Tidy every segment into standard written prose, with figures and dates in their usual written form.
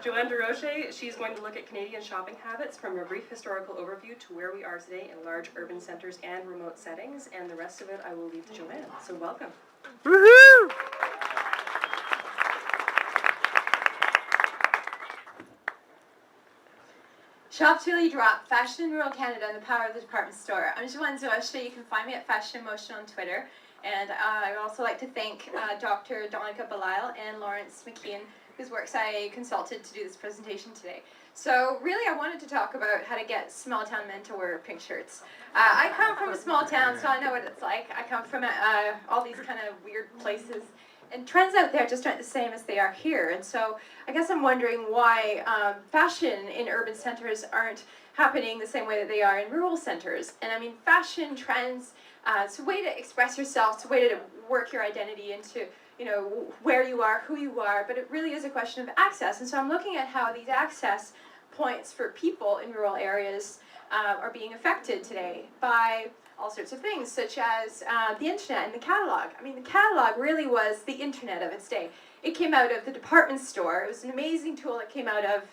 Johanne Durocher. She's going to look at Canadian shopping habits from a brief historical overview to where we are today in large urban centres and remote settings, and the rest of it I will leave to Johanne. So welcome. Woohoo! Shop till you drop, fashion in rural Canada and the power of the department store. I'm Johanne Durocher. You can find me at Fashion Motion on Twitter. And I would also like to thank Dr. Donica Belisle and Lawrence McKeon, whose works I consulted to do this presentation today. So really I wanted to talk about how to get small town men to wear pink shirts. I come from a small town, so I know what it's like. I come from all these kind of weird places. And trends out there just aren't the same as they are here. And so I guess I'm wondering why fashion in urban centers aren't happening the same way that they are in rural centers. And I mean, fashion trends, it's a way to express yourself, it's a way to work your identity into, you know, where you are, who you are, but it really is a question of access. And so I'm looking at how these access points for people in rural areas are being affected today by all sorts of things, such as the internet and the catalog. I mean, the catalog really was the internet of its day. It came out of the department store. It was an amazing tool that came out of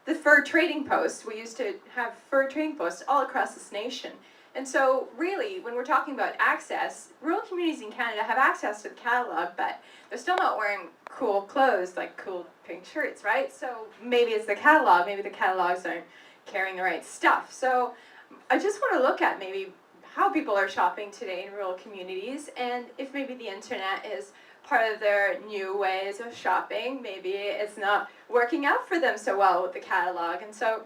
the fur trading post. We used to have fur trading posts all across this nation. And so really, when we're talking about access, rural communities in Canada have access to the catalog, but they're still not wearing cool clothes like cool pink shirts, right? So maybe it's the catalog, maybe the catalogs aren't carrying the right stuff. So I just want to look at maybe how people are shopping today in rural communities, and if maybe the internet is part of their new ways of shopping, maybe it's not working out for them so well with the catalog. And so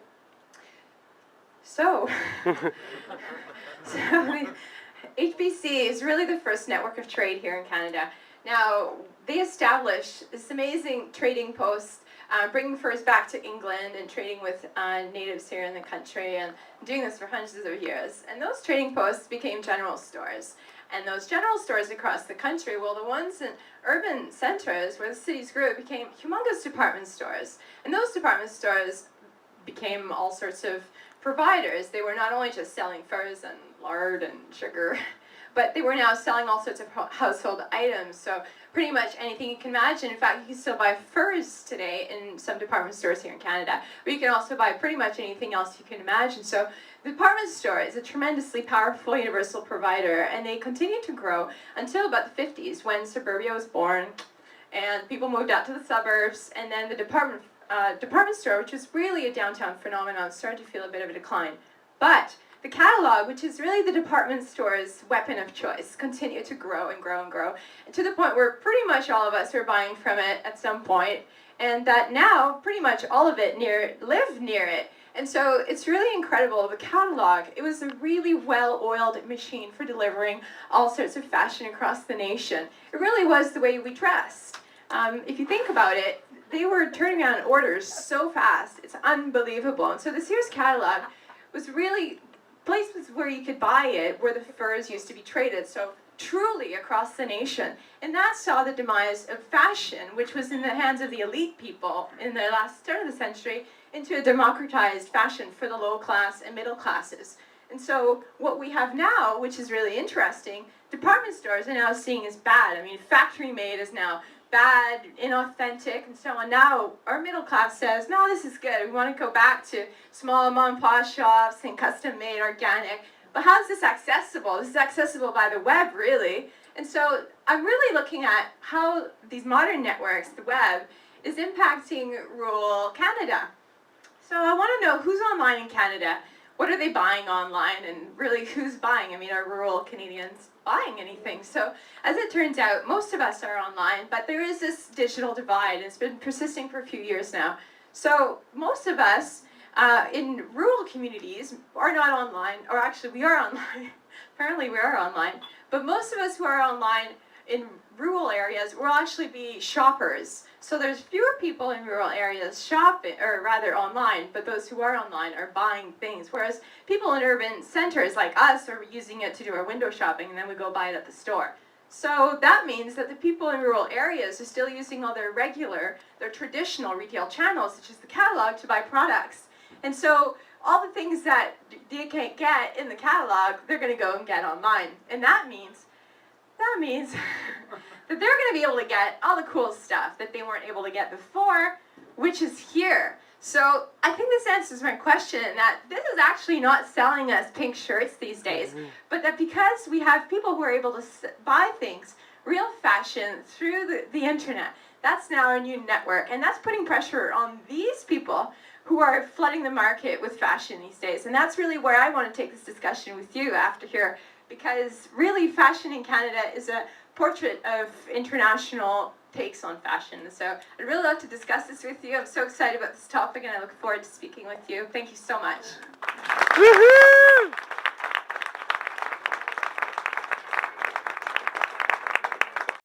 HBC is really the first network of trade here in Canada. Now, they established this amazing trading post, bringing furs back to England and trading with natives here in the country, and doing this for hundreds of years. And those trading posts became general stores. And those general stores across the country, well, the ones in urban centers where the cities grew, became humongous department stores. And those department stores became all sorts of providers. They were not only just selling furs and lard and sugar, but they were now selling all sorts of household items. So pretty much anything you can imagine. In fact, you can still buy furs today in some department stores here in Canada, but you can also buy pretty much anything else you can imagine. So the department store is a tremendously powerful universal provider, and they continued to grow until about the 50s when suburbia was born and people moved out to the suburbs, and then the department store, which was really a downtown phenomenon, started to feel a bit of a decline. But the catalog, which is really the department store's weapon of choice, continued to grow and grow and grow, and to the point where pretty much all of us are buying from it at some point, and that now pretty much all of it live near it. And so it's really incredible. The catalog, it was a really well-oiled machine for delivering all sorts of fashion across the nation. It really was the way we dressed. If you think about it, they were turning out orders so fast. It's unbelievable. And so this year's catalog was really places where you could buy it, where the furs used to be traded, so truly across the nation. And that saw the demise of fashion, which was in the hands of the elite people in the last turn of the century, into a democratized fashion for the low class and middle classes. And so what we have now, which is really interesting, department stores are now seeing as bad. I mean, factory made is now bad, inauthentic, and so on. Now our middle class says, no, this is good. We want to go back to small mom and pop shops and custom made organic. But how is this accessible? This is accessible by the web, really. And so I'm really looking at how these modern networks, the web, is impacting rural Canada. So I want to know who's online in Canada. What are they buying online, and really who's buying? I mean, are rural Canadians buying anything? So as it turns out, most of us are online, but there is this digital divide, and it's been persisting for a few years now. So most of us in rural communities are not online, or actually we are online. Apparently we are online, but most of us who are online in rural areas will actually be shoppers. So there's fewer people in rural areas shopping, or rather online, but those who are online are buying things. Whereas people in urban centers like us are using it to do our window shopping, and then we go buy it at the store. So that means that the people in rural areas are still using all their traditional retail channels, such as the catalog, to buy products. And so all the things that they can't get in the catalog, they're going to go and get online. And that means that they're going to be able to get all the cool stuff that they weren't able to get before, which is here. So I think this answers my question that this is actually not selling us pink shirts these days, but that because we have people who are able to buy things, real fashion, through the internet, that's now a new network, and that's putting pressure on these people who are flooding the market with fashion these days. And that's really where I want to take this discussion with you after here, because really fashion in Canada is a portrait of international takes on fashion. So I'd really love to discuss this with you. I'm so excited about this topic, and I look forward to speaking with you. Thank you so much. Woohoo!